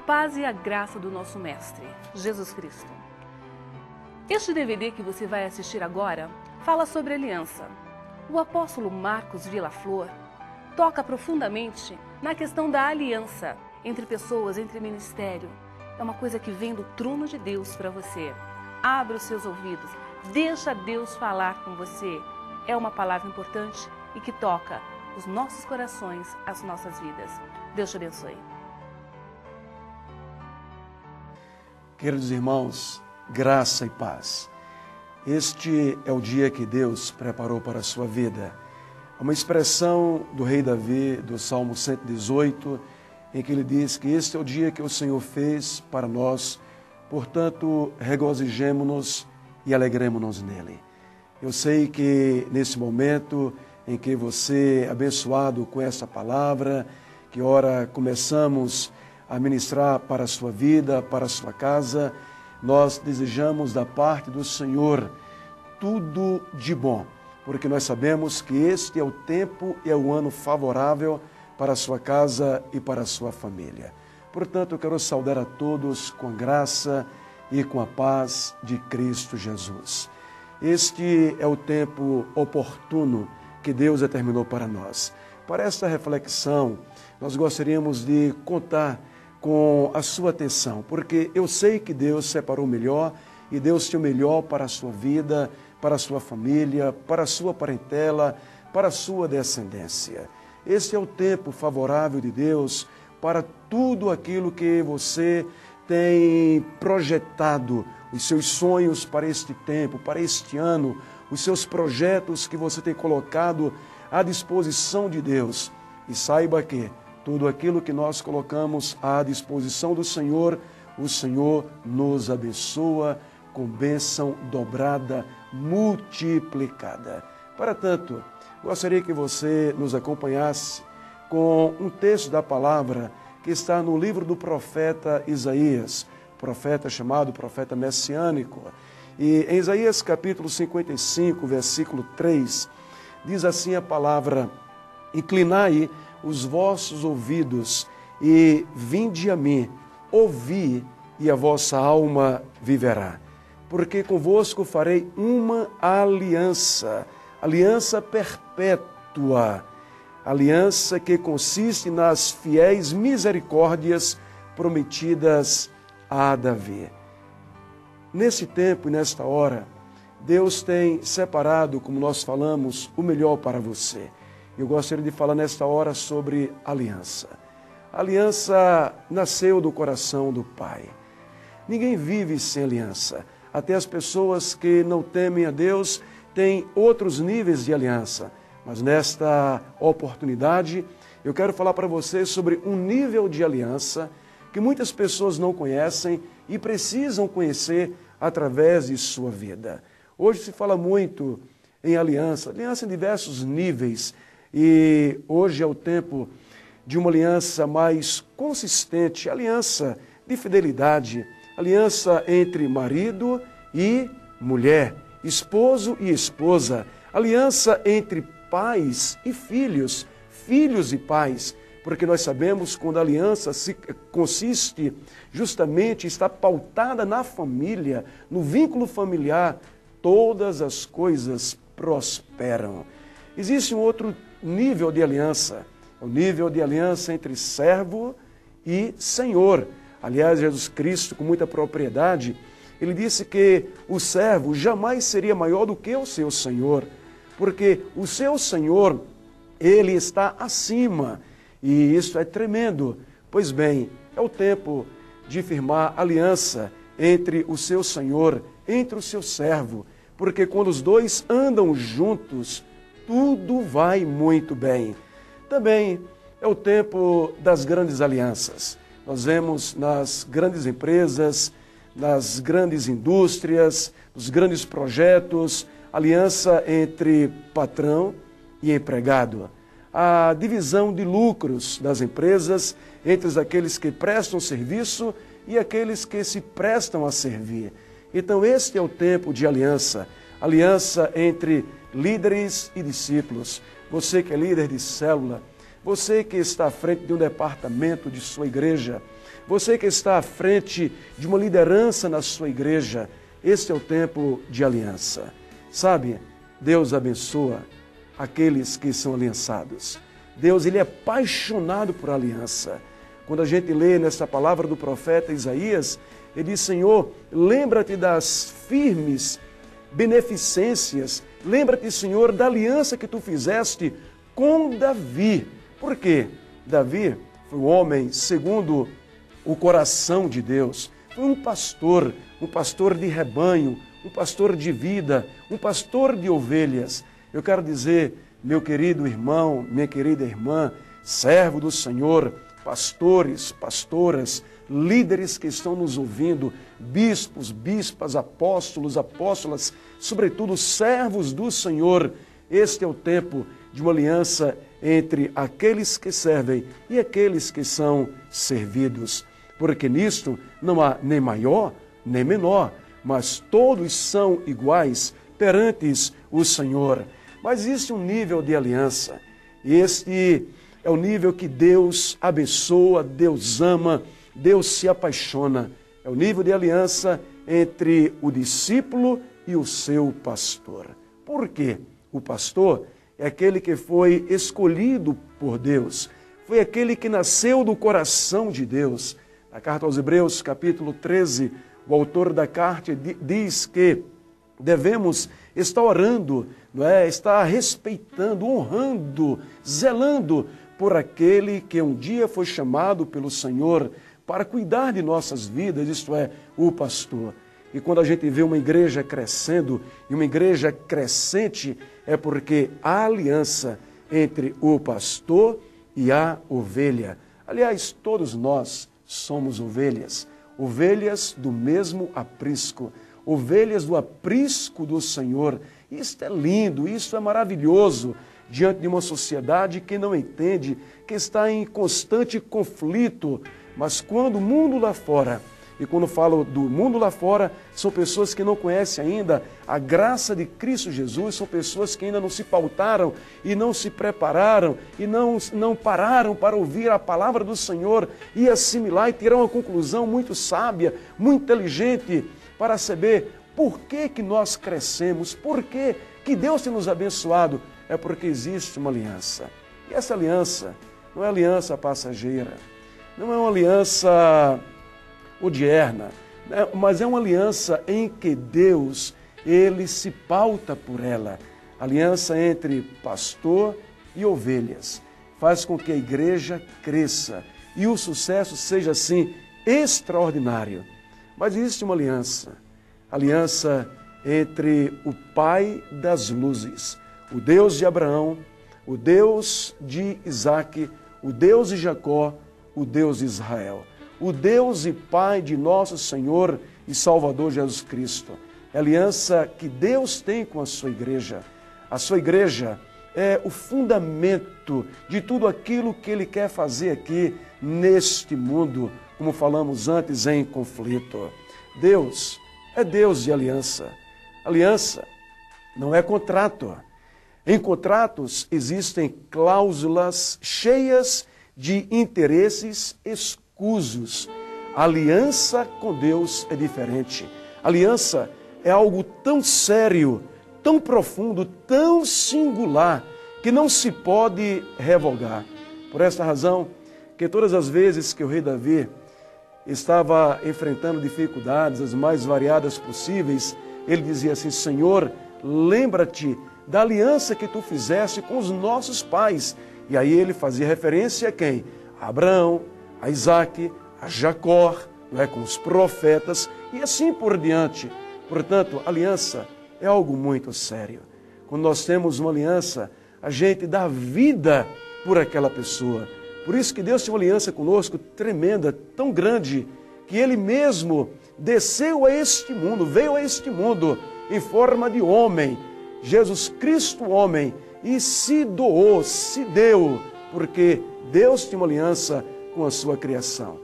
paz e a graça do nosso Mestre, Jesus Cristo. Este DVD que você vai assistir agora fala sobre aliança. O apóstolo Marcos Vilaflor toca profundamente na questão da aliança entre pessoas, entre ministério. É uma coisa que vem do trono de Deus para você. Abra os seus ouvidos, deixa Deus falar com você. É uma palavra importante e que toca os nossos corações, as nossas vidas. Deus te abençoe. Queridos irmãos, graça e paz. Este é o dia que Deus preparou para a sua vida. É uma expressão do rei Davi, do Salmo 118, em que ele diz que este é o dia que o Senhor fez para nós, portanto, regozijemo-nos e alegremo-nos nele. Eu sei que nesse momento em que você é abençoado com essa palavra, que ora começamos a ministrar para a sua vida, para a sua casa, nós desejamos da parte do Senhor tudo de bom, porque nós sabemos que este é o tempo e é o ano favorável para a sua casa e para a sua família. Portanto, eu quero saudar a todos com a graça e com a paz de Cristo Jesus. Este é o tempo oportuno que Deus determinou para nós. Para esta reflexão, nós gostaríamos de contar com a sua atenção, porque eu sei que Deus separou o melhor e Deus tem o melhor para a sua vida, para a sua família, para a sua parentela, para a sua descendência. Este é o tempo favorável de Deus para tudo aquilo que você tem projetado, os seus sonhos para este tempo, para este ano, os seus projetos que você tem colocado à disposição de Deus. E saiba que tudo aquilo que nós colocamos à disposição do Senhor, o Senhor nos abençoa com bênção dobrada, multiplicada. Para tanto, gostaria que você nos acompanhasse com um texto da palavra que está no livro do profeta Isaías, profeta chamado profeta messiânico. E em Isaías capítulo 55, versículo 3, diz assim a palavra: inclinai os vossos ouvidos e vinde a mim, ouvi e a vossa alma viverá. Porque convosco farei uma aliança, aliança perpétua, aliança que consiste nas fiéis misericórdias prometidas a Davi. Nesse tempo e nesta hora, Deus tem separado, como nós falamos, o melhor para você. Eu gostaria de falar nesta hora sobre aliança. A aliança nasceu do coração do Pai. Ninguém vive sem aliança. Até as pessoas que não temem a Deus têm outros níveis de aliança. Mas nesta oportunidade, eu quero falar para você sobre um nível de aliança que muitas pessoas não conhecem e precisam conhecer através de sua vida. Hoje se fala muito em aliança em diversos níveis, e hoje é o tempo de uma aliança mais consistente, aliança de fidelidade, aliança entre marido e mulher, esposo e esposa, aliança entre pais e filhos, filhos e pais, porque nós sabemos quando a aliança consiste justamente, está pautada na família, no vínculo familiar, todas as coisas prosperam. Existe um outro nível de aliança, o nível de aliança entre servo e senhor. Aliás, Jesus Cristo, com muita propriedade, ele disse que o servo jamais seria maior do que o seu senhor, porque o seu senhor, ele está acima, e isso é tremendo. Pois bem, é o tempo de firmar aliança entre o seu senhor, entre o seu servo, porque quando os dois andam juntos, tudo vai muito bem. Também é o tempo das grandes alianças. Nós vemos nas grandes empresas, nas grandes indústrias, nos grandes projetos, aliança entre patrão e empregado. A divisão de lucros das empresas entre aqueles que prestam serviço e aqueles que se prestam a servir. Então este é o tempo de aliança, aliança entre líderes e discípulos. Você que é líder de célula, você que está à frente de um departamento de sua igreja, você que está à frente de uma liderança na sua igreja, este é o tempo de aliança. Sabe, Deus abençoa aqueles que são aliançados. Deus, Ele é apaixonado por aliança. Quando a gente lê nessa palavra do profeta Isaías, ele diz, Senhor, lembra-te das firmes beneficências, lembra-te, Senhor, da aliança que tu fizeste com Davi. Por quê? Davi foi um homem segundo o coração de Deus. Foi um pastor de rebanho, um pastor de vida, um pastor de ovelhas. Eu quero dizer, meu querido irmão, minha querida irmã, servo do Senhor, pastores, pastoras, líderes que estão nos ouvindo, bispos, bispas, apóstolos, apóstolas, sobretudo servos do Senhor, este é o tempo de uma aliança entre aqueles que servem e aqueles que são servidos. Porque nisto não há nem maior nem menor, mas todos são iguais perante o Senhor. Mas existe um nível de aliança, e este é o nível que Deus abençoa, Deus ama, Deus se apaixona. É o nível de aliança entre o discípulo e o seu pastor. Por quê? O pastor é aquele que foi escolhido por Deus, foi aquele que nasceu do coração de Deus. Na carta aos Hebreus, capítulo 13, o autor da carta diz que devemos estar orando, não é? Estar respeitando, honrando, zelando por aquele que um dia foi chamado pelo Senhor para cuidar de nossas vidas, isto é, o pastor. E quando a gente vê uma igreja crescendo e uma igreja crescente, é porque há aliança entre o pastor e a ovelha. Aliás, todos nós somos ovelhas, ovelhas do mesmo aprisco, ovelhas do aprisco do Senhor. Isto é lindo, isso é maravilhoso, diante de uma sociedade que não entende, que está em constante conflito. Mas quando o mundo lá fora, e quando falo do mundo lá fora, são pessoas que não conhecem ainda a graça de Cristo Jesus, são pessoas que ainda não se pautaram e não se prepararam e não pararam para ouvir a palavra do Senhor e assimilar e tirar uma conclusão muito sábia, muito inteligente para saber por que nós crescemos, por que Deus tem nos abençoado. É porque existe uma aliança. E essa aliança não é aliança passageira, não é uma aliança odierna, mas é uma aliança em que Deus, Ele se pauta por ela. Aliança entre pastor e ovelhas. Faz com que a igreja cresça e o sucesso seja, assim, extraordinário. Mas existe uma aliança entre o Pai das luzes, o Deus de Abraão, o Deus de Isaque, o Deus de Jacó, o Deus de Israel. O Deus e Pai de nosso Senhor e Salvador Jesus Cristo. É a aliança que Deus tem com a sua igreja. A sua igreja é o fundamento de tudo aquilo que Ele quer fazer aqui neste mundo, como falamos antes, em conflito. Deus é Deus de aliança. Aliança não é contrato. Em contratos existem cláusulas cheias de interesses escusos. Aliança com Deus é diferente. Aliança é algo tão sério, tão profundo, tão singular, que não se pode revogar. Por esta razão, que todas as vezes que o rei Davi estava enfrentando dificuldades, as mais variadas possíveis, ele dizia assim, Senhor, lembra-te da aliança que tu fizeste com os nossos pais. E aí ele fazia referência a quem? A Abraão, a Isaque, a Jacó, com os profetas e assim por diante. Portanto, aliança é algo muito sério. Quando nós temos uma aliança, a gente dá vida por aquela pessoa. Por isso que Deus tem uma aliança conosco tremenda, tão grande, que Ele mesmo desceu a este mundo, veio a este mundo em forma de homem, Jesus Cristo homem, e se doou, se deu, porque Deus tem uma aliança com a sua criação.